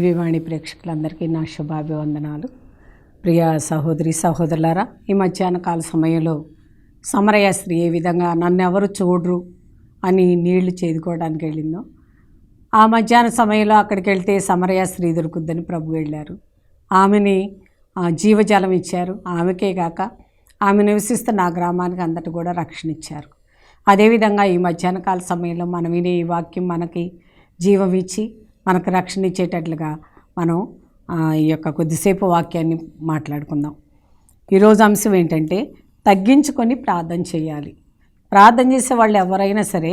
దివ్యవాణి ప్రేక్షకులందరికీ నా శుభాభివందనాలు. ప్రియ సహోదరి సహోదరులారా, ఈ మధ్యాహ్న కాల సమయంలో సమరయ స్త్రీ ఏ విధంగా నన్నెవరు చూడరు అని నీళ్లు చేదుకోవడానికి వెళ్ళిందో, ఆ మధ్యాహ్న సమయంలో అక్కడికి వెళ్తే సమరయ స్త్రీ దొరుకుద్దని ప్రభు వెళ్ళారు. ఆమెని జీవజలం ఇచ్చారు. ఆమెకే కాక ఆమె నివసిస్తున్న ఆ గ్రామానికి అంతటి కూడా రక్షణ ఇచ్చారు. అదేవిధంగా ఈ మధ్యాహ్న కాల సమయంలో మనం వినే ఈ వాక్యం మనకి జీవం ఇచ్చి మనకు రక్షణ ఇచ్చేటట్లుగా మనం ఈ యొక్క కొద్దిసేపు వాక్యాన్ని మాట్లాడుకుందాం. ఈరోజు అంశం ఏంటంటే తగ్గించుకొని ప్రార్థన చేయాలి. ప్రార్థన చేసే వాళ్ళు ఎవరైనా సరే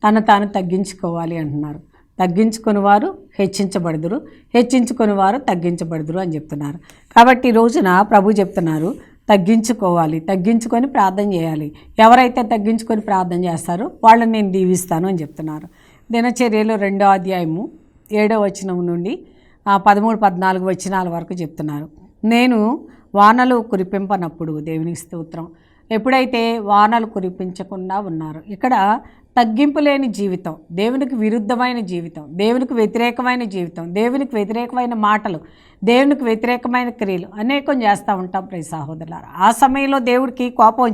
తను తాను తగ్గించుకోవాలి అంటున్నారు. తగ్గించుకుని వారు హెచ్చించబడుదురు, హెచ్చించుకుని వారు తగ్గించబడుదురు అని చెప్తున్నారు. కాబట్టి ఈ రోజున ప్రభు చెప్తున్నారు తగ్గించుకోవాలి, తగ్గించుకొని ప్రార్థన చేయాలి. ఎవరైతే తగ్గించుకొని ప్రార్థన చేస్తారో వాళ్ళని నేను దీవిస్తాను అని చెప్తున్నారు. దినచర్యలో 2వ అధ్యాయము 7వ వచనం నుండి 13-14 వచనాల వరకు చెప్తున్నారు. నేను వానలు కురిపింపనప్పుడు, దేవునికి స్తోత్రం, ఎప్పుడైతే వానలు కురిపించకుండా ఉన్నారు, ఇక్కడ తగ్గింపు లేని జీవితం, దేవునికి విరుద్ధమైన జీవితం, దేవునికి వ్యతిరేకమైన జీవితం, దేవునికి వ్యతిరేకమైన మాటలు, దేవునికి వ్యతిరేకమైన క్రియలు అనేకం చేస్తూ ఉంటాం ప్రియ సహోదరులారా. ఆ సమయంలో దేవుడికి కోపం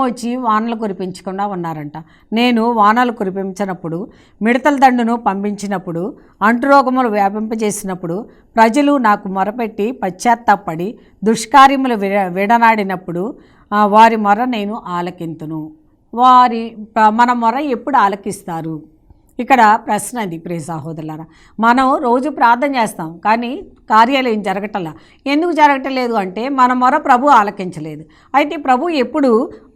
వచ్చి వానలు కురిపించకుండా ఉన్నారంట. నేను వానలు కురిపించినప్పుడు, మిడతల దండును పంపించినప్పుడు, అంటురోగములు వ్యాపింపజేసినప్పుడు, ప్రజలు నాకు మొరపెట్టి పశ్చాత్తాపడి దుష్కార్యములు విడనాడినప్పుడు వారి మొర నేను ఆలకింతును. మన మొర ఎప్పుడు ఆలకిస్తారు? ఇక్కడ ప్రశ్న అది ప్రియ సహోదరులారా. మనం రోజు ప్రార్థన చేస్తాం, కానీ కార్యాలు ఏం జరగటంలా. ఎందుకు జరగటలేదు అంటే మన మొర ప్రభు ఆలకించలేదు. అయితే ప్రభు ఎప్పుడు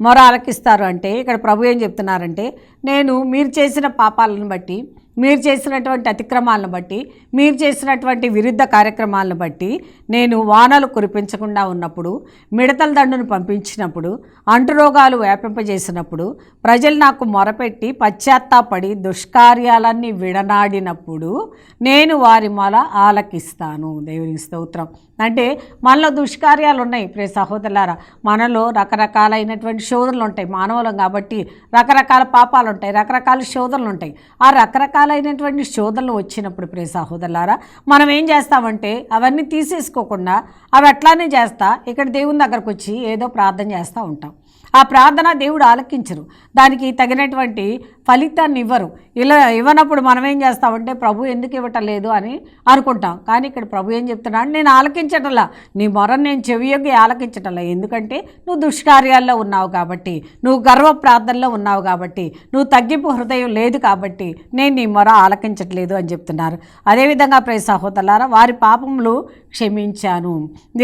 మొర ఆలకిస్తారు అంటే, ఇక్కడ ప్రభు ఏం చెప్తున్నారంటే, మీరు చేసిన పాపాలను బట్టి, మీరు చేసినటువంటి అతిక్రమాలను బట్టి, మీరు చేసినటువంటి విరుద్ధ కార్యక్రమాలను బట్టి నేను వానలు కురిపించకుండా ఉన్నప్పుడు, మిడతల దండును పంపించినప్పుడు, అంటురోగాలు వ్యాపింపజేసినప్పుడు, ప్రజలు నాకు మొరపెట్టి పశ్చాత్తాపడి దుష్కార్యాలన్నీ విడనాడినప్పుడు నేను వారి మొర ఆలకిస్తాను. దేవునికి స్తోత్రం. అంటే మనలో దుష్కార్యాలు ఉన్నాయి ప్రియ సహోదరులారా. మనలో రకరకాలైనటువంటి శోధనలు ఉంటాయి. మానవులం కాబట్టి రకరకాల పాపాలు ఉంటాయి, రకరకాల శోధనలు ఉంటాయి. ఆ రకరకాలైనటువంటి శోధనలు వచ్చినప్పుడు ప్రియ సహోదరులారా, మనం ఏం చేస్తామంటే అవన్నీ తీసేసుకోకుండా అవి అట్లానే చేస్తా ఇక్కడ దేవుని దగ్గరకు వచ్చి ఏదో ప్రార్థన చేస్తూ ఉంటాం. ఆ ప్రార్థన దేవుడు ఆలకించరు, దానికి తగినటువంటి ఫలితాన్ని ఇవ్వరు. ఇలా ఇవ్వనప్పుడు మనం ఏం చేస్తామంటే ప్రభు ఎందుకు ఇవ్వటం లేదు అని అనుకుంటాం. కానీ ఇక్కడ ప్రభు ఏం చెప్తున్నాడు, నేను ఆలకించటంలా, నీ మొరను నేను చెవియొగ్గి ఆలకించటంలా. ఎందుకంటే నువ్వు దుష్కార్యాల్లో ఉన్నావు కాబట్టి, నువ్వు గర్వ ప్రార్థనలో ఉన్నావు కాబట్టి, నువ్వు తగ్గింపు హృదయం లేదు కాబట్టి నేను నీ మొర ఆలకించట్లేదు అని చెప్తున్నారు. అదేవిధంగా ప్రియ సహోదరులారా, వారి పాపములు క్షమించాను.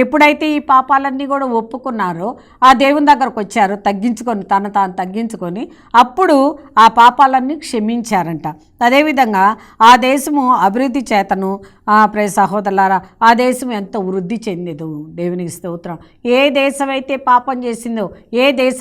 ఎప్పుడైతే ఈ పాపాలన్నీ కూడా ఒప్పుకున్నారో, ఆ దేవుని దగ్గరకు వచ్చారో, తగ్గించుకొని తాను తగ్గించుకొని అప్పుడు ఆ పాపాలన్నీ క్షమించారంట. అదేవిధంగా ఆ దేశము అభివృద్ధి చేతను ప్రియ సహోదరులారా, ఆ దేశం ఎంతో వృద్ధి చెందేదు. దేవునికి స్తోత్రం. ఏ దేశం అయితే పాపం చేసిందో, ఏ దేశ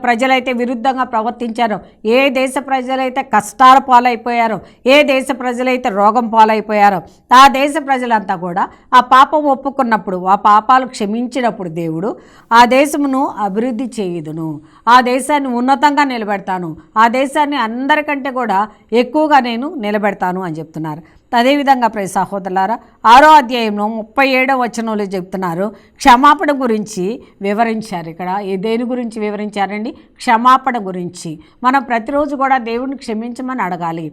ప్రజలైతే విరుద్ధంగా ప్రవర్తించారో, ఏ దేశ ప్రజలైతే కష్టాల పాలైపోయారో, ఏ దేశ ప్రజలైతే రోగం పాలైపోయారో, ఆ దేశ ప్రజలంతా కూడా ఆ పాపం ఒప్పుకున్నప్పుడు, ఆ పాపాలు క్షమించినప్పుడు దేవుడు ఆ దేశమును అభివృద్ధి చేయుదును, ఆ దేశాన్ని ఉన్నతంగా నిలబెడతాను, ఆ దేశాన్ని అందరికంటే కూడా ఎక్కువగా నేను నిలబెడతాను అని చెప్తున్నారు. అదేవిధంగా ప్రియ సహోదరులారా, 6వ అధ్యాయంలో 37వ వచనంలో చెప్తున్నారు, క్షమాపణ గురించి వివరించారు. ఇక్కడ దేని గురించి వివరించారండి? క్షమాపణ గురించి. మనం ప్రతిరోజు కూడా దేవుడిని క్షమించమని అడగాలి.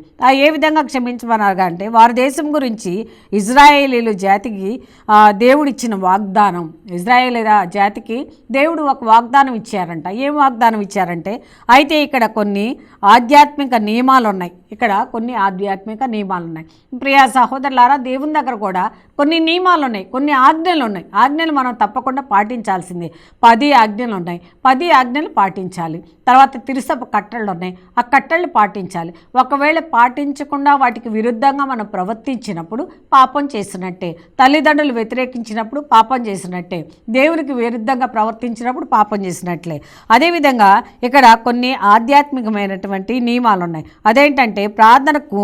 ఏ విధంగా క్షమించమని అడగాలంటే, వారి దేశం గురించి ఇజ్రాయేలీలు జాతికి దేవుడిచ్చిన వాగ్దానం, ఇజ్రాయేలీల జాతికి దేవుడు ఒక వాగ్దానం ఇచ్చారంట. ఏం వాగ్దానం ఇచ్చారంటే, అయితే ఇక్కడ కొన్ని ఆధ్యాత్మిక నియమాలు ఉన్నాయి. ప్రియా సహోదరులారా, దేవుని దగ్గర కూడా కొన్ని నియమాలు ఉన్నాయి, కొన్ని ఆజ్ఞలు ఉన్నాయి. ఆజ్ఞలు మనం తప్పకుండా పాటించాల్సిందే. 10 ఆజ్ఞలు ఉన్నాయి, 10 ఆజ్ఞలు పాటించాలి. తర్వాత తిరుసపు కట్టళ్ళు ఉన్నాయి, ఆ కట్టళ్ళు పాటించాలి. ఒకవేళ పాటించకుండా వాటికి విరుద్ధంగా మనం ప్రవర్తించినప్పుడు పాపం చేసినట్టే. తల్లిదండ్రులు వ్యతిరేకించినప్పుడు పాపం చేసినట్టే. దేవునికి విరుద్ధంగా ప్రవర్తించినప్పుడు పాపం చేసినట్లే. అదేవిధంగా ఇక్కడ కొన్ని ఆధ్యాత్మికమైనటువంటి నియమాలు ఉన్నాయి. అదేంటంటే ప్రార్థనకు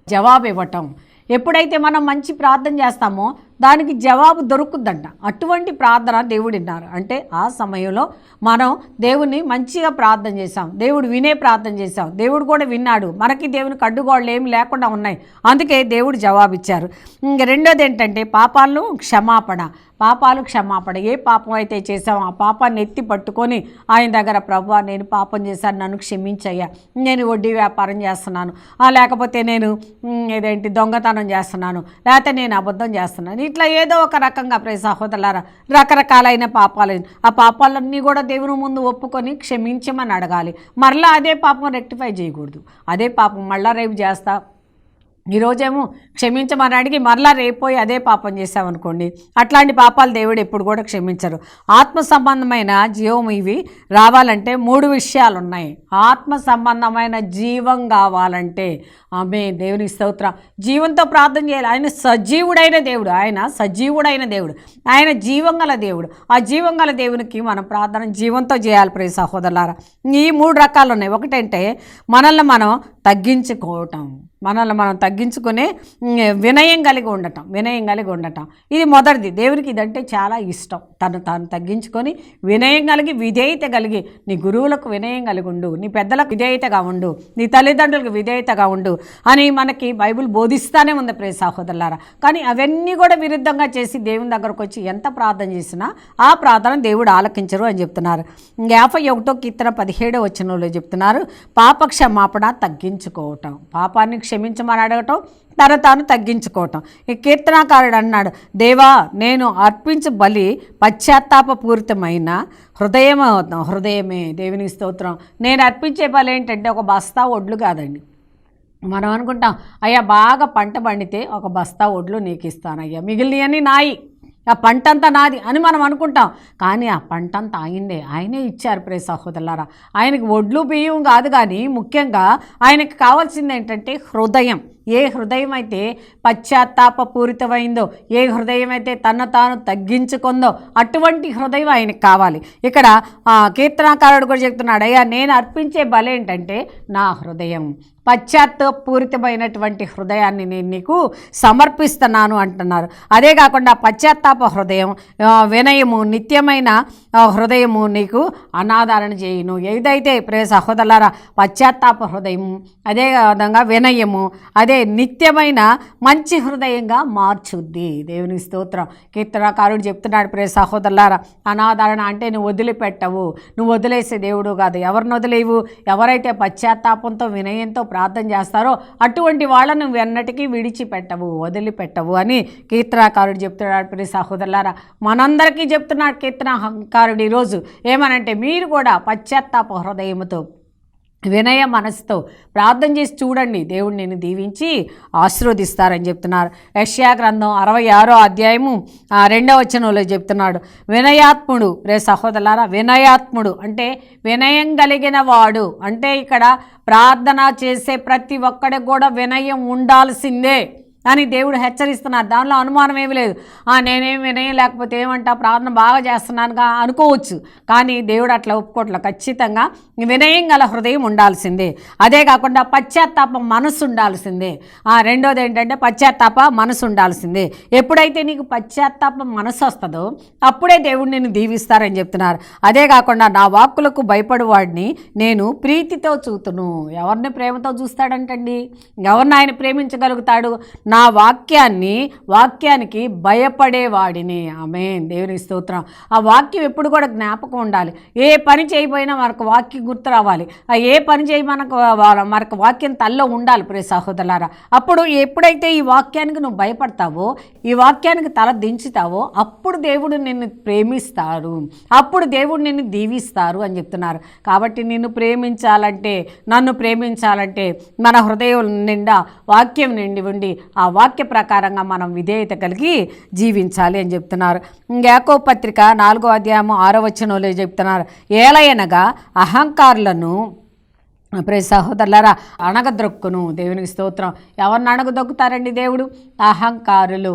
జవాబు ఇవ్వటం. ఎప్పుడైతే మనం మంచి ప్రార్థన చేస్తామో దానికి జవాబు దొరుకుద్దంట. అటువంటి ప్రార్థన దేవుడు విన్నారు. అంటే ఆ సమయంలో మనం దేవుని మంచిగా ప్రార్థన చేశాం, దేవుడు వినే ప్రార్థన చేశాం, దేవుడు కూడా విన్నాడు. మనకి దేవునికి అడ్డుగోడలు ఏమి లేకుండా ఉన్నాయి, అందుకే దేవుడు జవాబిచ్చారు. ఇంక రెండోది ఏంటంటే పాపాలను క్షమాపణ. ఏ పాపం అయితే చేసామో ఆ పాపాన్ని ఎత్తి పట్టుకొని ఆయన దగ్గర, ప్రభువా నేను పాపం చేశాను, నన్ను క్షమించయ్యా, నేను వడ్డీ వ్యాపారం చేస్తున్నాను, లేకపోతే నేను దొంగతనం చేస్తున్నాను, లేకపోతే నేను అబద్ధం చేస్తున్నాను, ఇట్లా ఏదో ఒక రకంగా ప్రియ సహోదరులారా రకరకాలైన పాపాలు, ఆ పాపాలన్నీ కూడా దేవుని ముందు ఒప్పుకొని క్షమించమని అడగాలి. మరలా అదే పాపం రెక్టిఫై చేయకూడదు. అదే పాపం మళ్ళా రేపు చేస్తా, ఈరోజేమో క్షమించమని అడిగి మరలా రేపోయి అదే పాపం చేసామనుకోండి, అట్లాంటి పాపాలు దేవుడు ఎప్పుడు కూడా క్షమించరు. ఆత్మ సంబంధమైన జీవం ఇవి రావాలంటే 3 విషయాలు ఉన్నాయి. ఆత్మ సంబంధమైన జీవం కావాలంటే ఆమె దేవుని స్తోత్రం, జీవంతో ప్రార్థన చేయాలి. ఆయన సజీవుడైన దేవుడు, ఆయన జీవం గల దేవుడు. ఆ జీవం గల దేవునికి మనం ప్రార్థన జీవంతో చేయాలి. ప్రియ సహోదరులారా, ఈ 3 రకాలు ఉన్నాయి. ఒకటంటే మనల్ని మనం తగ్గించుకోవటం, తగ్గించుకునే వినయం కలిగి ఉండటం. ఇది మొదటిది. దేవునికి ఇదంటే చాలా ఇష్టం. తాను తగ్గించుకొని వినయం కలిగి, విధేయత కలిగి, నీ గురువులకు వినయం కలిగి ఉండు, నీ పెద్దలకు విధేయతగా ఉండు, నీ తల్లిదండ్రులకు విధేయతగా ఉండు అని మనకి బైబిల్ బోధిస్తానే ఉంది ప్రియ సహోదరులారా. కానీ అవన్నీ కూడా విరుద్ధంగా చేసి దేవుని దగ్గరకు వచ్చి ఎంత ప్రార్థన చేసినా ఆ ప్రార్థన దేవుడు ఆలకించరు అని చెప్తున్నారు. 51వ కీర్తన 17వ వచనంలో చెప్తున్నారు, పాప క్షమాపణ తగ్గించుకోవటం, పాపాన్ని క్షమించమని అడగటం, తాను తగ్గించుకోవటం. ఈ కీర్తనాకారుడు అన్నాడు, దేవా నేను అర్పించు బలి పశ్చాత్తాపపూరితమైన హృదయమే. దేవుని స్తోత్రం. నేను అర్పించే బలి ఏంటంటే ఒక బస్తా ఒడ్లు కాదండి. మనం అనుకుంటాం, అయ్యా బాగా పంట పండితే ఒక బస్తా ఒడ్లు నీకు ఇస్తానయ్యా, మిగిలినవన్నీ నాయి, ఆ పంటంతా నాది అని మనం అనుకుంటాం. కానీ ఆ పంటంతా ఆయనే ఇచ్చారు ప్రియ సహోదరులారా. ఆయనకి ఒడ్లు బియ్యం కాదు, కానీ ముఖ్యంగా ఆయనకి కావాల్సింది ఏంటంటే హృదయం. ఏ హృదయం అయితే పశ్చాత్తాపపూరితమైందో, ఏ హృదయం అయితే తాను తగ్గించుకుందో అటువంటి హృదయం ఆయనకు కావాలి. ఇక్కడ కీర్తనాకారుడు కూడా చెప్తున్నాడు, అయ్యా నేను అర్పించే బలి ఏంటంటే నా హృదయం, పశ్చాత్తాపూరితమైనటువంటి హృదయాన్ని నేను నీకు సమర్పిస్తున్నాను అంటున్నారు. అదే కాకుండా పశ్చాత్తాప హృదయం, వినయము, నిత్యమైన హృదయము నీకు అనాదరణ చేయును. ఏదైతే ప్రియ సహోదరులారా పశ్చాత్తాప హృదయము, అదే విధంగా వినయము, అదే నిత్యమైన మంచి హృదయంగా మార్చుద్ది. దేవుని స్తోత్రం. కీర్తనకారుడు చెప్తున్నాడు, ప్రియ సహోదరులారా అనాదరణ అంటే నువ్వు వదిలిపెట్టవు, నువ్వు వదిలేసే దేవుడు కాదు. ఎవరిని వదిలేవు? ఎవరైతే పశ్చాత్తాపంతో వినయంతో ప్రార్థన చేస్తారో అటువంటి వాళ్ళను నువ్వు ఎన్నటికీ విడిచిపెట్టవు, వదిలిపెట్టవు అని కీర్తనకారుడు చెప్తున్నాడు. ప్రియ సహోదరులారా మనందరికీ చెప్తున్నాడు కీర్తనకారుడు ఈరోజు ఏమనంటే, మీరు కూడా పశ్చాత్తాప హృదయముతో వినయ మనసుతో ప్రార్థన చేసి చూడండి, దేవుడు నేను దీవించి ఆశీర్వదిస్తారని చెప్తున్నారు. యెషయా గ్రంథం 66వ అధ్యాయము 2వ వచనంలో చెప్తున్నాడు, వినయాత్ముడు. రే సహోదరులారా వినయాత్ముడు అంటే వినయం కలిగిన వాడు. అంటే ఇక్కడ ప్రార్థన చేసే ప్రతి ఒక్కడికి కూడా వినయం ఉండాల్సిందే అని దేవుడు హెచ్చరిస్తున్నారు. దానిలో అనుమానం ఏమి లేదు. నేనేం వినయం లేకపోతే ఏమంటా ప్రార్థన బాగా చేస్తున్నానుగా అనుకోవచ్చు, కానీ దేవుడు అట్లా ఒప్పుకోవట్లేదు. ఖచ్చితంగా వినయం గల హృదయం ఉండాల్సిందే. అదే కాకుండా పశ్చాత్తాప మనసు ఉండాల్సిందే. రెండోది ఏంటంటే పశ్చాత్తాప మనసు ఉండాల్సిందే. ఎప్పుడైతే నీకు పశ్చాత్తాప మనసు వస్తుందో అప్పుడే దేవుడు నిన్ను దీవిస్తారని చెప్తున్నారు. అదే కాకుండా నా వాక్కులకు భయపడు వాడిని నేను ప్రీతితో చూతును. ఎవరిని ప్రేమతో చూస్తాడంటండి? ఎవరిని ఆయన ప్రేమించగలుగుతాడు? నా వాక్యానికి భయపడేవాడిని. ఆమేన్. దేవుని స్తోత్రం. ఆ వాక్యం ఎప్పుడు కూడా జ్ఞాపకం ఉండాలి. ఏ పని చేయబోయినా మనకు వాక్యం గుర్తు రావాలి. ఏ పని చేయి మనకు వాక్యం తల్లో ఉండాలి ప్రియ సహోదరులారా. అప్పుడు ఎప్పుడైతే ఈ వాక్యానికి నువ్వు భయపడతావో, ఈ వాక్యానికి తల దించుతావో అప్పుడు దేవుడు నిన్ను ప్రేమిస్తాడు, అప్పుడు దేవుడు నిన్ను దీవిస్తారు అని చెప్తున్నారు. కాబట్టి నన్ను ప్రేమించాలంటే మన హృదయం నిండా వాక్యం నిండి ఉండి ఆ వాక్య ప్రకారంగా మనం విధేయత కలిగి జీవించాలి అని చెప్తున్నారు. యాకోబు పత్రిక 4వ అధ్యాయము 6వ వచనంలో చెప్తున్నారు, ఏలయనగా అహంకారులను ప్రియ సహోదరులారా, అణగద్రొక్కును. దేవునికి స్తోత్రం. ఎవరిని అణగదొక్కుతారండి? దేవుడు. అహంకారులు.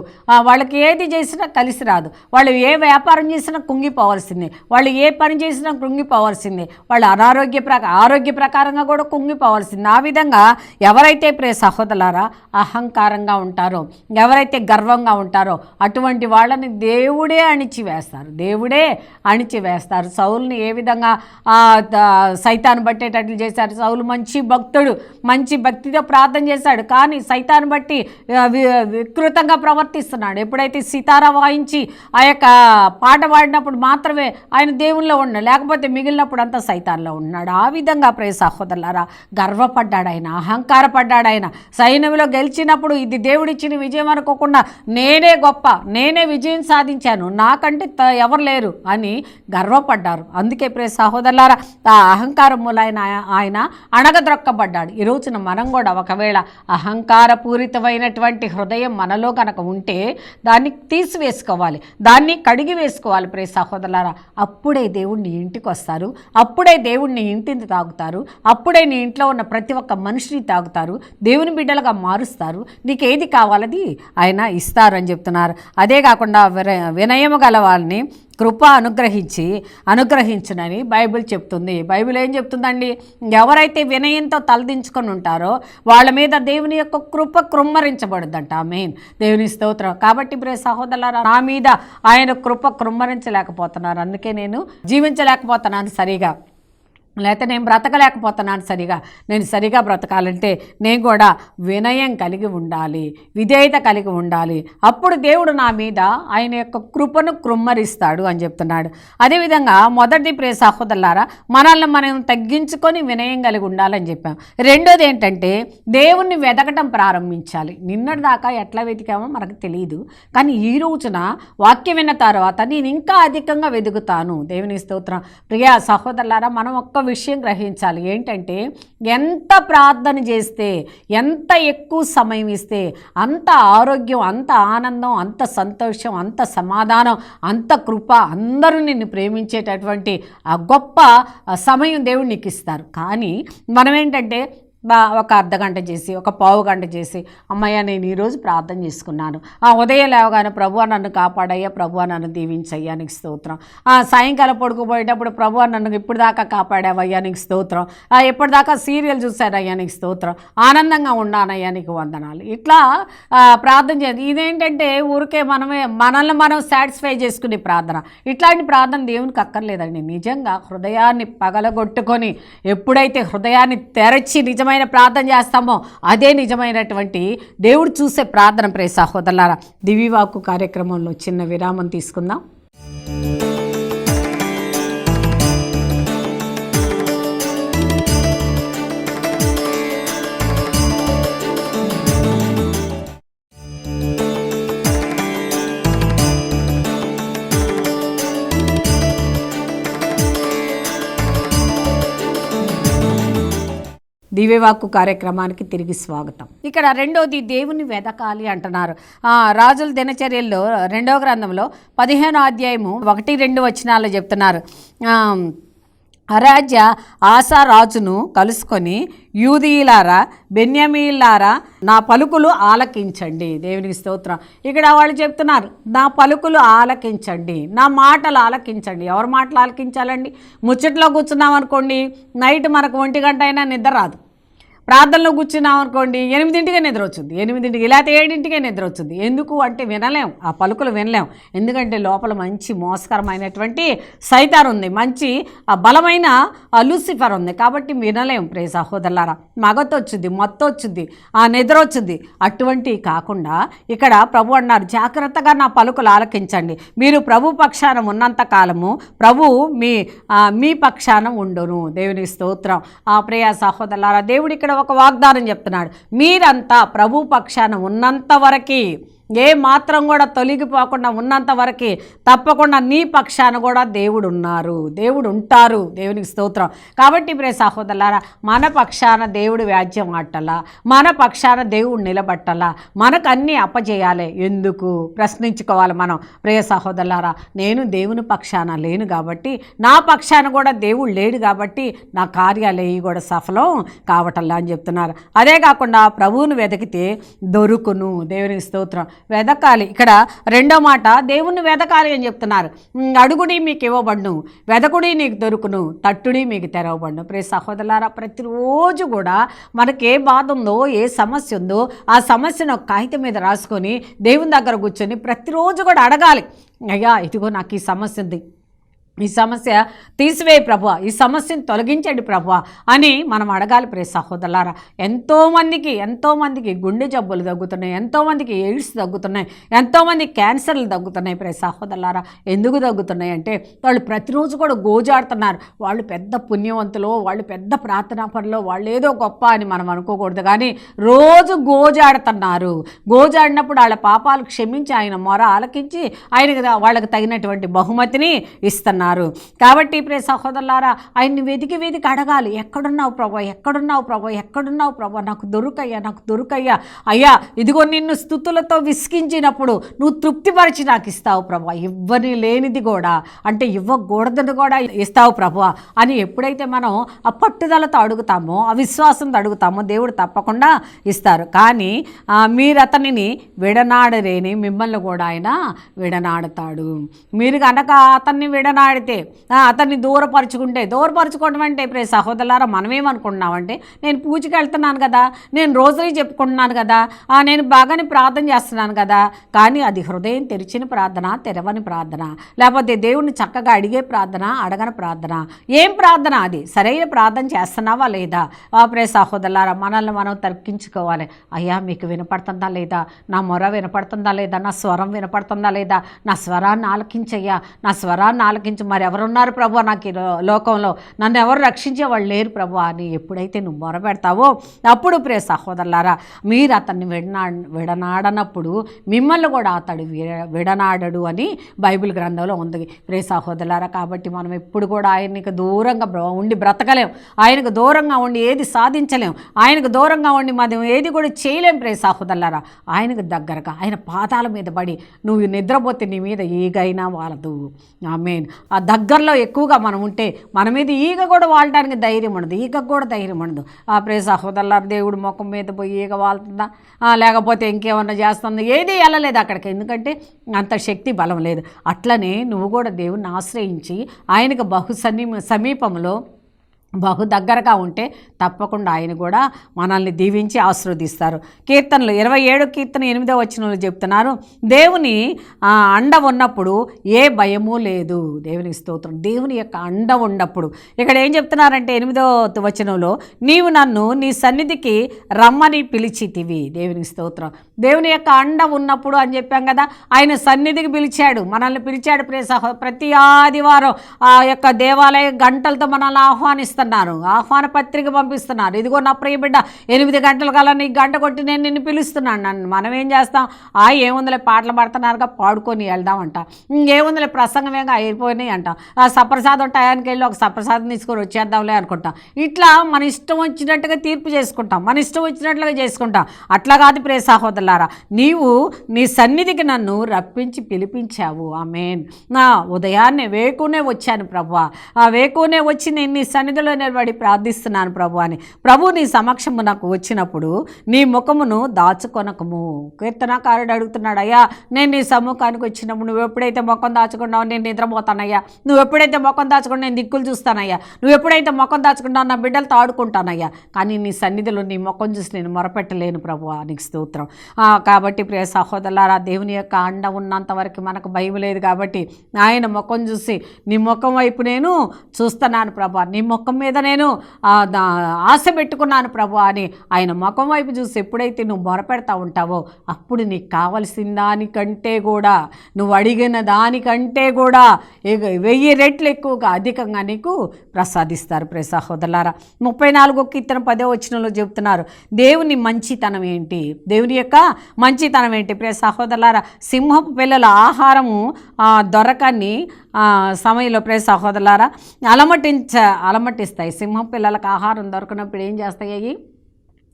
వాళ్ళకి ఏది చేసినా కలిసి రాదు. వాళ్ళు ఏ వ్యాపారం చేసినా కుంగిపోవాల్సిందే, వాళ్ళు ఏ పని చేసినా కుంగిపోవాల్సిందే, వాళ్ళు ఆరోగ్య ప్రకారంగా కూడా కుంగిపోవాల్సిందే. ఆ విధంగా ఎవరైతే ప్రియ సహోదరులారా అహంకారంగా ఉంటారో, ఎవరైతే గర్వంగా ఉంటారో అటువంటి వాళ్ళని దేవుడే అణిచివేస్తారు. సౌలుని ఏ విధంగా సైతాను పట్టేటట్లు చేశారు. సౌలు మంచి భక్తుడు, మంచి భక్తితో ప్రార్థన చేశాడు, కానీ సైతాను బట్టి వికృతంగా ప్రవర్తిస్తున్నాడు. ఎప్పుడైతే సితారా వాయించి ఆ యొక్క పాట పాడినప్పుడు మాత్రమే ఆయన దేవుల్లో ఉన్నాడు, లేకపోతే మిగిలినప్పుడు అంతా సైతాన్లో ఉన్నాడు. ఆ విధంగా ప్రియ సహోదరులారా గర్వపడ్డాడు ఆయన, అహంకారపడ్డాడు ఆయన. సైన్యంలో గెలిచినప్పుడు ఇది దేవుడిచ్చిన విజయం అనుకోకుండా నేనే గొప్ప, నేనే విజయం సాధించాను, నాకంటే ఎవరు లేరు అని గర్వపడ్డారు. అందుకే ప్రియ సహోదరులారా ఆ అహంకారం మూలైన ఆయన అణగద్రొక్కబడ్డాడు. ఈ రోజున మనం కూడా ఒకవేళ అహంకారపూరితమైనటువంటి హృదయం మనలో కనుక ఉంటే దాన్ని తీసివేసుకోవాలి, దాన్ని కడిగి వేసుకోవాలి ప్రియ సహోదరులారా. అప్పుడే దేవుణ్ణి ఇంటికి వస్తారు, అప్పుడే దేవుణ్ణి ఇంటిని తాగుతారు, అప్పుడే నీ ఇంట్లో ఉన్న ప్రతి ఒక్క మనిషిని తాగుతారు, దేవుని బిడ్డలుగా మారుస్తారు. నీకు ఏది కావాలది ఆయన ఇస్తారు అని చెప్తున్నారు. అదే కాకుండా వినయము గల వాళ్ళని కృప అనుగ్రహించునని బైబిల్ చెప్తుంది. బైబిల్ ఏం చెప్తుందండి? ఎవరైతే వినయంతో తలదించుకొని ఉంటారో వాళ్ళ మీద దేవుని యొక్క కృప కృమ్మరించబడుద్దంట. ఆమేన్. దేవుని స్తోత్రం. కాబట్టి ప్రియ సహోదరులారా నా మీద ఆయన కృప కృమ్మరించలేకపోతున్నారు, అందుకే నేను జీవించలేకపోతున్నాను సరిగా, లేకపోతే నేను బ్రతకలేకపోతున్నాను సరిగా. నేను సరిగా బ్రతకాలంటే నేను కూడా వినయం కలిగి ఉండాలి, విధేయత కలిగి ఉండాలి. అప్పుడు దేవుడు నా మీద ఆయన యొక్క కృపను కృమ్మరిస్తాడు అని చెప్తున్నాడు. అదేవిధంగా మొదటిది ప్రియ సహోదరులారా మనల్ని మనం తగ్గించుకొని వినయం కలిగి ఉండాలని చెప్పాం. రెండోది ఏంటంటే దేవుణ్ణి వెతకటం ప్రారంభించాలి. నిన్నటిదాకా ఎట్లా వెతికామో మనకు తెలియదు, కానీ ఈ రోజున వాక్యం విన్న తర్వాత నేను ఇంకా అధికంగా వెతుకుతాను. దేవుని స్తోత్రం. ప్రియ సహోదరులారా మనం ఒక్క విషయం గ్రహించాలి. ఏంటంటే ఎంత ప్రార్థన చేస్తే, ఎంత ఎక్కువ సమయం ఇస్తే అంత ఆరోగ్యం, అంత ఆనందం, అంత సంతోషం, అంత సమాధానం, అంత కృప, అందరూ నిన్ను ప్రేమించేటటువంటి ఆ గొప్ప సమయం దేవుడు నీకు ఇస్తారు. కానీ మనం ఏంటంటే ఒక అర్ధగంట చేసి, ఒక పావు గంట చేసి, అమ్మయ్య నేను ఈరోజు ప్రార్థన చేసుకున్నాను, ఉదయం లేవగానే ప్రభువా నన్ను కాపాడయ్యా, ప్రభువా నన్ను దీవించయ్యా నీకు స్తోత్రం, సాయంకాలం పడుకోబోయేటప్పుడు ప్రభువా నన్ను ఇప్పుడు దాకా కాపాడావయ్యా నీకు స్తోత్రం, ఎప్పటిదాకా సీరియల్ చూశానయ్యా నీకు స్తోత్రం, ఆనందంగా ఉన్నానయ్యా నీకు వందనాలు, ఇట్లా ప్రార్థన చేయాలి. ఇదేంటంటే ఊరికే మనల్ని మనం సాటిస్ఫై చేసుకునే ప్రార్థన. ఇట్లాంటి ప్రార్థన దేవునికి అక్కర్లేదండి. నిజంగా హృదయాన్ని పగలగొట్టుకొని ఎప్పుడైతే హృదయాన్ని తెరచి నిజమైన ప్రార్థన చేస్తామో అదే నిజమైనటువంటి దేవుడు చూసే ప్రార్థన. ప్రియ సహోదరులారా దివ్యవాక్కు కార్యక్రమంలో చిన్న విరామం తీసుకుందాం. దివ్యవాక్కు కార్యక్రమానికి తిరిగి స్వాగతం. ఇక్కడ రెండోది దేవుని వెదకాలి అంటున్నారు. రాజుల దినచర్యల్లో 2వ గ్రంథంలో 15వ అధ్యాయము 1-2 వచనాలు చెప్తున్నారు. అరాజ్య ఆసా రాజును కలుసుకొని యూదీయులారా బెన్యామీయులారా నా పలుకులు ఆలకించండి. దేవునికి స్తోత్రం. ఇక్కడ వాళ్ళు చెప్తున్నారు నా పలుకులు ఆలకించండి, నా మాటలు ఆలకించండి. ఎవరి మాటలు ఆలకించాలండి? ముచ్చట్లో కూర్చున్నాం అనుకోండి, నైట్ మనకు 1 గంట అయినా నిద్ర రాదు. ప్రార్థనలో కూర్చున్నాం అనుకోండి 8ంటికే నిద్ర వచ్చింది, 8ంటికి లేకపోతే 7ంటికే నిద్ర వచ్చింది. ఎందుకు అంటే వినలేం, ఆ పలుకులు వినలేం. ఎందుకంటే లోపల మంచి మోసకరమైనటువంటి సైతాన్ ఉంది, మంచి బలమైన లూసిఫర్ ఉంది, కాబట్టి వినలేం. ప్రియ సహోదరులారా మగతొచ్చుద్ది, మత్తొచ్చుద్ది, నిద్ర వచ్చుద్ది. అటువంటివి కాకుండా ఇక్కడ ప్రభు అన్నారు జాగ్రత్తగా నా పలుకులు ఆలకించండి. మీరు ప్రభు పక్షాన ఉన్నంత కాలము ప్రభు మీ పక్షాన ఉండును. దేవుని స్తోత్రం. ప్రియ సహోదరులారా దేవుడు ఇక్కడ ఒక వాగ్దానం చెప్తున్నాడు. మీరంతా ప్రభు పక్షాన ఉన్నంత వరకు ఏ మాత్రం కూడా తొలగిపోకుండా ఉన్నంత వరకు తప్పకుండా నీ పక్షాన కూడా దేవుడు ఉన్నారు, దేవుడు ఉంటారు. దేవునికి స్తోత్రం. కాబట్టి ప్రియ సహోదరులారా, మన పక్షాన దేవుడు వ్యాజ్యం ఆటలా, మన పక్షాన దేవుడు నిలబట్టాలా, మనకు అన్నీ అప్పచేయాలి. ఎందుకు ప్రశ్నించుకోవాలి మనం. ప్రియ సహోదరులారా, నేను దేవుని పక్షాన లేను కాబట్టి, నా పక్షాన కూడా దేవుడు లేడు కాబట్టి నా కార్యాలు కూడా సఫలం కావటంలా అని చెప్తున్నారు. అదే కాకుండా ప్రభువును వెతికితే దొరుకును. దేవునికి స్తోత్రం. వెదకాలి. ఇక్కడ రెండో మాట దేవుణ్ణి వెదకాలి అని చెప్తున్నారు. అడుగుడి మీకు ఇవ్వబడును, వెదకుడి నీకు దొరుకును, తట్టుడి మీకు తెరవబడును. ప్రియ సహోదరులారా, ప్రతిరోజు కూడా మనకి ఏ బాధ ఉందో, ఏ సమస్య ఉందో ఆ సమస్యను ఒక కాగితం మీద రాసుకొని దేవుని దగ్గర కూర్చొని ప్రతిరోజు కూడా అడగాలి. అయ్యా ఇదిగో నాకు ఈ సమస్య ఉంది, ఈ సమస్య తీసివేయి ప్రభువా, ఈ సమస్యను తొలగించండి ప్రభువా అని మనం అడగాలి. ప్రియ సహోదరులారా, ఎంతోమందికి గుండె జబ్బులు తగ్గుతున్నాయి, ఎంతోమందికి ఎయిడ్స్ తగ్గుతున్నాయి, ఎంతోమంది క్యాన్సర్లు తగ్గుతున్నాయి. ప్రియ సహోదరులారా, ఎందుకు తగ్గుతున్నాయి అంటే వాళ్ళు ప్రతిరోజు కూడా గోజాడుతున్నారు. వాళ్ళు పెద్ద పుణ్యవంతులు, వాళ్ళు పెద్ద ప్రార్థనా పనులు, వాళ్ళు ఏదో గొప్ప అని మనం అనుకోకూడదు. కానీ రోజు గోజాడుతున్నారు. గోజాడినప్పుడు వాళ్ళ పాపాలు క్షమించి ఆయన మొర ఆలకించి వాళ్ళకి తగినటువంటి బహుమతిని ఇస్తున్నారు. కాబట్టి ప్రియ సహోదరులారా, ఆయన్ని వెతికి అడగాలి. ఎక్కడున్నావు ప్రభా, ఎక్కడున్నావు ప్రభా, ఎక్కడున్నావు ప్రభా, నాకు దొరుకయ్యా. అయ్యా ఇదిగో నిన్ను స్తుతులతో విసిగించినప్పుడు నువ్వు తృప్తిపరిచి నాకు ఇస్తావు ప్రభా, ఇవ్వని లేనిది కూడా అంటే ఇవ్వకూడదని కూడా ఇస్తావు ప్రభా అని ఎప్పుడైతే మనం ఆ పట్టుదలతో అడుగుతామో, ఆ విశ్వాసంతో అడుగుతామో దేవుడు తప్పకుండా ఇస్తారు. కానీ మీరు అతనిని విడనాడరేని మిమ్మల్ని కూడా ఆయన విడనాడతాడు. మీరు కనుక అతన్ని విడనాడితే, అతన్ని దూరపరచుకోవడం అంటే ప్రియ సహోదరులారా, మనమేమనుకుంటున్నామంటే నేను పూజకి వెళ్తున్నాను కదా, నేను రోజరీ చెప్పుకుంటున్నాను కదా, నేను బాగానే ప్రార్థన చేస్తున్నాను కదా. కానీ అది హృదయం తెరిచిన ప్రార్థన, తెరవని ప్రార్థన, లేకపోతే దేవుణ్ణి చక్కగా అడిగే ప్రార్థన, అడగని ప్రార్థన. ఏం ప్రార్థన అది? సరైన ప్రార్థన చేస్తున్నావా లేదా? ప్రియ సహోదరులారా, మనల్ని మనం తర్కించుకోవాలి. అయ్యా మీకు వినపడుతుందా లేదా, నా మొర వినపడుతుందా లేదా, నా స్వరం వినపడుతుందా లేదా, నా స్వరాన్ని ఆలకించయ్యా, నా స్వరాన్ని ఆలకించు. మరి ఎవరున్నారు ప్రభు నాకు ఈ లోకంలో, నన్ను ఎవరు రక్షించే వాళ్ళు లేరు ప్రభు అని ఎప్పుడైతే నువ్వు మొరపెడతావో అప్పుడు ప్రియ సహోదరులారా, మీరు అతన్ని విడనాడనప్పుడు మిమ్మల్ని కూడా అతడు విడనాడడు అని బైబిల్ గ్రంథంలో ఉంది ప్రియ సహోదరులారా. కాబట్టి మనం ఎప్పుడు కూడా ఆయనకు దూరంగా ఉండి బ్రతకలేం, ఆయనకు దూరంగా ఉండి ఏది సాధించలేం, ఆయనకు దూరంగా ఉండి మనం ఏది కూడా చేయలేం ప్రియ సహోదరులారా. ఆయనకు దగ్గరగా ఆయన పాదాల మీద పడి నువ్వు నిద్రపోతే నీ మీద ఈగైనా వాలదు. ఆమేన్. ఆ దగ్గరలో ఎక్కువగా మనం ఉంటే మన మీద ఈగ కూడా వాడడానికి ధైర్యం ఉండదు, ఈగకు కూడా ధైర్యం ఉండదు. ప్రియ సహోదరులారా, దేవుడు ముఖం మీద పోయి ఈగ వాళ్తుందా, లేకపోతే ఇంకేమన్నా చేస్తుందా, ఏది వెళ్ళలేదు అక్కడికి, ఎందుకంటే అంత శక్తి బలం లేదు. అట్లనే నువ్వు కూడా దేవుణ్ణి ఆశ్రయించి ఆయనకు సమీపంలో బహు దగ్గరగా ఉంటే తప్పకుండా ఆయన కూడా మనల్ని దీవించి ఆశీర్వదిస్తారు. కీర్తనలు 27 కీర్తన 8వ వచనంలో చెప్తున్నారు, దేవుని అండ ఉన్నప్పుడు ఏ భయము లేదు. దేవునికి స్తోత్రం. దేవుని యొక్క అండ ఉన్నప్పుడు ఇక్కడ ఏం చెప్తున్నారంటే 8వ వచనంలో, నీవు నన్ను నీ సన్నిధికి రమ్మని పిలిచితివి. దేవునికి స్తోత్రం. దేవుని యొక్క అండ ఉన్నప్పుడు అని చెప్పాం కదా, ఆయన సన్నిధికి పిలిచాడు, మనల్ని పిలిచాడు. ప్రతి ఆదివారం ఆ యొక్క దేవాలయ గంటలతో మనల్ని ఆహ్వానిస్తారు, ఆహ్వాన పత్రిక పంపిస్తున్నారు. ఇదిగో నా ప్రియ బిడ్డ 8 గంటల కల్లా నీకు గంట కొట్టి నేను నిన్ను పిలుస్తున్నాను. నన్ను మనం ఏం చేస్తాం, ఏముందిలే పాటలు పాడుతున్నారుగా పాడుకొని వెళ్దామంట, ఇంకేముందిలే ప్రసంగమేగా అయిపోయినాయి అంట, సప్రసాదం టయానికి వెళ్ళి ఒక సప్రసాదం తీసుకొని వచ్చేద్దాంలే అనుకుంటాం. ఇట్లా మన ఇష్టం వచ్చినట్టుగా తీర్పు చేసుకుంటాం, మన ఇష్టం వచ్చినట్లుగా చేసుకుంటాం. అట్లా కాదు ప్రియ సహోదరులారా, నీవు నీ సన్నిధికి నన్ను రప్పించి పిలిపించావు. ఆమేన్. నా ఉదయాన్నే వేకునే వచ్చాను ప్రభువా, వేకునే వచ్చి నేను నీ సన్నిధిలో నిలబడి ప్రార్థిస్తున్నాను ప్రభు అని. ప్రభు నీ సమక్షము నాకు వచ్చినప్పుడు నీ ముఖమును దాచుకొనకము. కీర్తనకారుడు అడుగుతున్నాడు, అయ్యా నేను నీ సమ్ముఖానికి వచ్చినప్పుడు నువ్వు ఎప్పుడైతే ముఖం దాచుకున్నావు నేను నిద్రపోతానయ్యా, నువ్వు ఎప్పుడైతే ముఖం దాచుకుని నేను దిక్కులు చూస్తానయ్యా, నువ్వు ఎప్పుడైతే ముఖం దాచుకున్నావు నా బిడ్డలతో ఆడుకుంటానయ్యా. కానీ నీ సన్నిధిలో నీ ముఖం చూసి నేను మొరపెట్టలేను ప్రభువా, నీకు స్తోత్రం. కాబట్టి ప్రియ సహోదరులారా, దేవుని యొక్క అండ ఉన్నంత వరకు మనకు భయం లేదు. కాబట్టి ఆయన ముఖం చూసి నీ ముఖం వైపు నేను చూస్తున్నాను ప్రభా, నీ ముఖం ముఖం మీద నేను ఆశ పెట్టుకున్నాను ప్రభు అని ఆయన ముఖం వైపు చూసి ఎప్పుడైతే నువ్వు మొరపెడతా ఉంటావో అప్పుడు నీకు కావలసిన దానికంటే కూడా, నువ్వు అడిగిన దానికంటే కూడా 1000 రెట్లు ఎక్కువగా అధికంగా నీకు ప్రసాదిస్తారు. ప్రియ సహోదరులారా, 34వ కీర్తన 10వ వచనంలో చెబుతున్నారు దేవుని మంచితనం ఏంటి, దేవుని యొక్క మంచితనం ఏంటి. ప్రియ సహోదరులారా, సింహపు పిల్లల ఆహారము దొరకని సమయంలో ప్రియ సహోదరులారా అలమటిస్తాయి. సింహం పిల్లలకు ఆహారం దొరకనప్పుడు ఏం చేస్తాయి?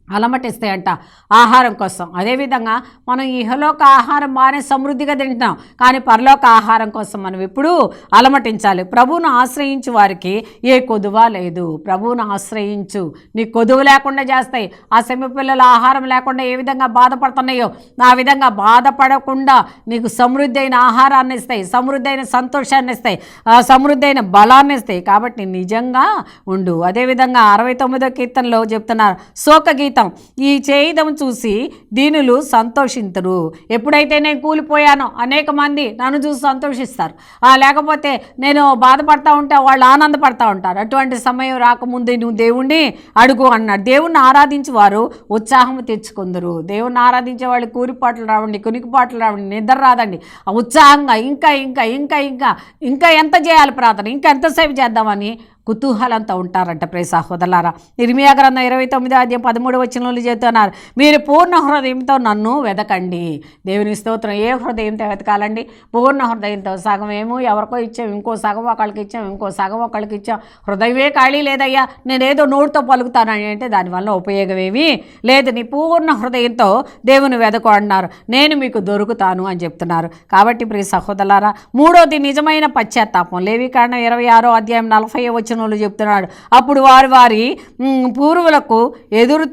అలమటిస్తాయంట ఆహారం కోసం. అదేవిధంగా మనం ఇహలోక ఆహారం బాగానే సమృద్ధిగా తింటున్నాం, కానీ పరలోక ఆహారం కోసం మనం ఎప్పుడూ అలమటించాలి. ప్రభువును ఆశ్రయించు వారికి ఏ కొదువ లేదు. ప్రభువును ఆశ్రయించు, నీ కొదువు లేకుండా చేస్తాయి. ఆ సింహపిల్లల ఆహారం లేకుండా ఏ విధంగా బాధపడుతున్నాయో ఆ విధంగా బాధపడకుండా నీకు సమృద్ధి అయిన ఆహారాన్ని ఇస్తాయి, సమృద్ధి అయిన సంతోషాన్ని ఇస్తాయి, సమృద్ధి అయిన బలాన్ని ఇస్తాయి. కాబట్టి నిజంగా ఉండు. అదేవిధంగా 69వ కీర్తనలో చెప్తున్నారు శోక గీతం, ఈ చేయిదం చూసి దీనులు సంతోషించరు. ఎప్పుడైతే నేను కూలిపోయానో అనేక మంది నన్ను చూసి సంతోషిస్తారు, లేకపోతే నేను బాధపడతా ఉంటే వాళ్ళు ఆనందపడతా ఉంటారు. అటువంటి సమయం రాకముందే నువ్వు దేవుణ్ణి అడుగు అన్నాడు. దేవుణ్ణి ఆరాధించి వారు ఉత్సాహం తెచ్చుకుందరు. దేవుణ్ణి ఆరాధించే వాళ్ళు కూరిపాట్లు రావండి, కునికిపాట్లు రావండి, నిద్ర రాదండి. ఉత్సాహంగా ఇంకా ఇంకా ఇంకా ఇంకా ఇంకా ఎంత చేయాలి ప్రార్థన, ఇంకా ఎంతసేపు చేద్దామని కుతూహలంతో ఉంటారంట. ప్రియ సహోదరులారా, ఇర్మియా గ్రంథం 29వ అధ్యాయం 13వ వచనంలో చెబుతున్నారు మీరు పూర్ణ హృదయంతో నన్ను వెతకండి. దేవుని స్తోత్రం. ఏ హృదయంతో వెతకాలండి? పూర్ణ హృదయంతో. సగం ఏమో ఎవరికో ఇచ్చాం, ఇంకో సగం ఒకళ్ళకి ఇచ్చాం, ఇంకో సగం ఒకళ్ళకి ఇచ్చాం. హృదయమే ఖాళీ లేదయ్యా, నేనేదో నోటితో పలుకుతానని అంటే దానివల్ల ఉపయోగం ఏమీ లేదు. నీ పూర్ణ హృదయంతో దేవుని వెతకు అన్నారు, నేను మీకు దొరుకుతాను అని చెప్తున్నారు. కాబట్టి ప్రియ సహోదరులారా, మూడోది నిజమైన పశ్చాత్తాపం. లేవికాండం 26వ అధ్యాయం 40వ వచనం చెప్తున్నాడు అప్పుడు వారి పూర్వులకు ఎదురు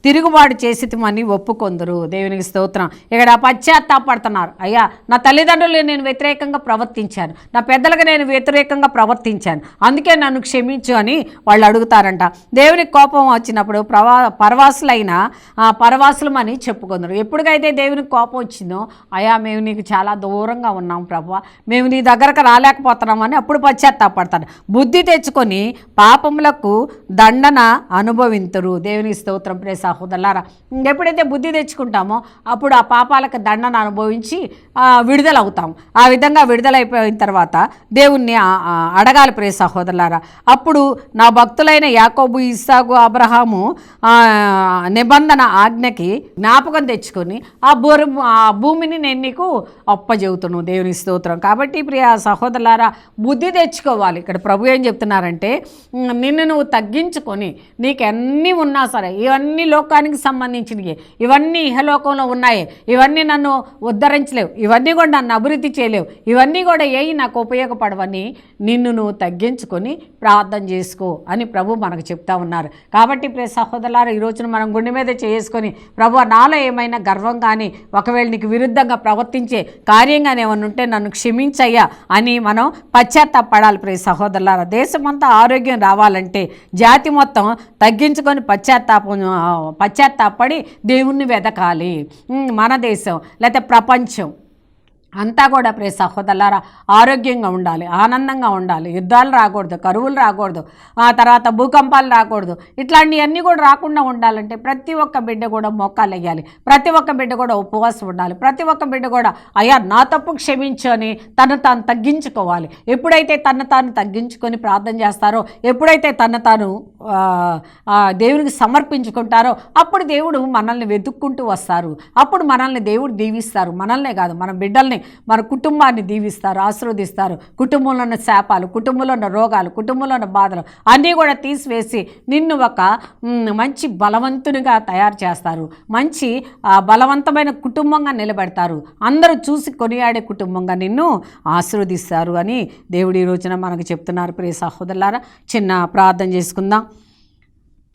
తిరుగుబాటు చేసిమని ఒప్పుకొందరు. దేవునికి స్తోత్రం. ఇక్కడ పశ్చాత్తాపడుతున్నారు. అయ్యా, నా తల్లిదండ్రులు నేను వ్యతిరేకంగా ప్రవర్తించాను, నా పెద్దలకు నేను వ్యతిరేకంగా ప్రవర్తించాను, అందుకే నన్ను క్షమించు అని వాళ్ళు అడుగుతారంట. దేవునికి కోపం వచ్చినప్పుడు పరవాసులమని చెప్పుకుందరు. ఎప్పుడుకైతే దేవునికి కోపం వచ్చిందో, అయ్యా మేము నీకు చాలా దూరంగా ఉన్నాం ప్రభువా, మేము నీ దగ్గరకు రాలేకపోతున్నామని అప్పుడు పశ్చాత్తాపడతాను. బుద్ధి తెచ్చుకొని పాపములకు దండన అనుభవింతురు. దేవుని స్తోత్రం. ప్రియ సహోదరులారా, ఎప్పుడైతే బుద్ధి తెచ్చుకుంటామో అప్పుడు ఆ పాపాలకు దండన అనుభవించి విడుదలవుతాం. ఆ విధంగా విడుదలైపోయిన తర్వాత దేవుణ్ణి అడగాలి. ప్రియ సహోదరులారా, అప్పుడు నా భక్తులైన యాకోబు, ఇస్సాకు, అబ్రహాము నిబంధన ఆజ్ఞకి జ్ఞాపకం తెచ్చుకొని ఆ భూమిని నేను నీకు అప్పజెబుతున్నాను. దేవుని స్తోత్రం. కాబట్టి ప్రియ సహోదరులారా, బుద్ధి తెచ్చుకోవాలి. ఇక్కడ ప్రభు ఏం చెప్తున్నారంటే, నిన్ను నువ్వు తగ్గించుకొని, నీకు అన్నీ ఉన్నా సరే, ఇవన్నీ లోకానికి సంబంధించినవి, ఇవన్నీ ఇహలోకంలో ఉన్నాయి, ఇవన్నీ నన్ను ఉద్ధరించలేవు, ఇవన్నీ కూడా నన్ను అభివృద్ధి చేయలేవు, ఇవన్నీ కూడా నాకు ఉపయోగపడవని నిన్ను నువ్వు తగ్గించుకొని ప్రార్థన చేసుకో అని ప్రభు మనకు చెప్తా ఉన్నారు. కాబట్టి ప్రియ సహోదరులారా, ఈ రోజున మనం గుండె మీద చేసుకొని, ప్రభు నాలో ఏమైనా గర్వం కానీ, ఒకవేళ నీకు విరుద్ధంగా ప్రవర్తించే కార్యంగానే ఏమన్నా ఉంటే నన్ను క్షమించయ్యా అని మనం పశ్చాత్తాపడాలి. ప్రియ సహోదరులారా, దేశమంతా ఆరోగ్యం రావాలంటే జాతి మొత్తం తగ్గించుకొని పశ్చాత్తాపడి దేవుణ్ణి వెతకాలి. మన దేశం లేకపోతే ప్రపంచం అంతా కూడా ప్రియ సహోదరులారా ఆరోగ్యంగా ఉండాలి, ఆనందంగా ఉండాలి, యుద్ధాలు రాకూడదు, కరువులు రాకూడదు, ఆ తర్వాత భూకంపాలు రాకూడదు. ఇట్లాంటివన్నీ కూడా రాకుండా ఉండాలంటే ప్రతి ఒక్క బిడ్డ కూడా మోకాలు వేయాలి, ప్రతి ఒక్క బిడ్డ కూడా ఉపవాసం ఉండాలి, ప్రతి ఒక్క బిడ్డ కూడా అయ్యా నా తప్పు క్షమించు అని తను తాను తగ్గించుకోవాలి. ఎప్పుడైతే తను తాను తగ్గించుకొని ప్రార్థన చేస్తారో, ఎప్పుడైతే తను తాను దేవునికి సమర్పించుకుంటారో అప్పుడు దేవుడు మనల్ని వెతుక్కుంటూ వస్తారు. అప్పుడు మనల్ని దేవుడు దీవిస్తారు. మనల్నే కాదు, మన బిడ్డల్ని, మన కుటుంబాన్ని దీవిస్తారు, ఆశీర్వదిస్తారు. కుటుంబంలో ఉన్న శాపాలు, కుటుంబంలో ఉన్న రోగాలు, కుటుంబంలో ఉన్న బాధలు అన్నీ కూడా తీసివేసి నిన్ను ఒక మంచి బలవంతునిగా తయారు చేస్తారు. మంచి బలవంతమైన కుటుంబంగా నిలబెడతారు. అందరూ చూసి కొనియాడే కుటుంబంగా నిన్ను ఆశీర్వదిస్తారు అని దేవుడు ఈ రోజున మనకు చెప్తున్నారు. ప్రియ సహోదరులారా, చిన్న ప్రార్థన చేసుకుందాం.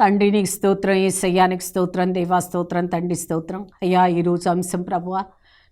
తండ్రి నీకు స్తోత్రం, యేసయ్యా నీకు స్తోత్రం, దేవా స్తోత్రం, తండ్రి స్తోత్రం. అయ్యా ఈరోజు అంశం ప్రభువా,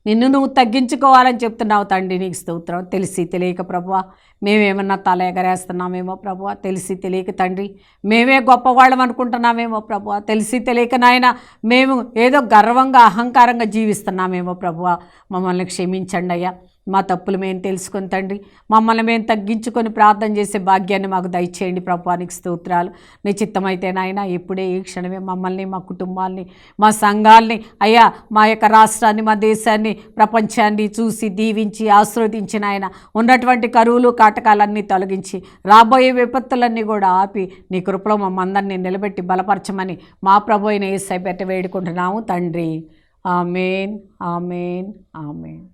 నిన్ను నువ్వు తగ్గించుకోవాలని చెప్తున్నావు తండ్రి, నీకు స్తోత్రం. తెలిసి తెలియక ప్రభువా మేమేమన్నా తల ఎగరేస్తున్నామేమో ప్రభువా, తెలిసి తెలియక తండ్రి మేమే గొప్పవాళ్ళం అనుకుంటున్నామేమో ప్రభువా, తెలిసి తెలియక నాయన మేము ఏదో గర్వంగా అహంకారంగా జీవిస్తున్నామేమో ప్రభువా, మమ్మల్ని క్షమించండి అయ్యా. మా తప్పులు మేము తెలుసుకొని తండ్రి మమ్మల్ని మేము తగ్గించుకొని ప్రార్థన చేసే భాగ్యాన్ని మాకు దయచేయండి ప్రభువానికి స్తోత్రాలు. నీ చిత్తమైతే నాయన ఇప్పుడే ఈ క్షణమే మమ్మల్ని, మా కుటుంబాల్ని, మా సంఘాల్ని, అయ్యా మా యొక్క రాష్ట్రాన్ని, మా దేశాన్ని, ప్రపంచాన్ని చూసి దీవించి ఆశీర్వదించిన ఆయన ఉన్నటువంటి కరువులు కాటకాలన్నీ తొలగించి రాబోయే విపత్తులన్నీ కూడా ఆపి నీ కృపలో మమ్మందరినీ నిలబెట్టి బలపరచమని మా ప్రభు అయిన యేసయ్య పేరిట వేడుకుంటున్నాము తండ్రి. ఆమేన్, ఆమేన్, ఆమేన్.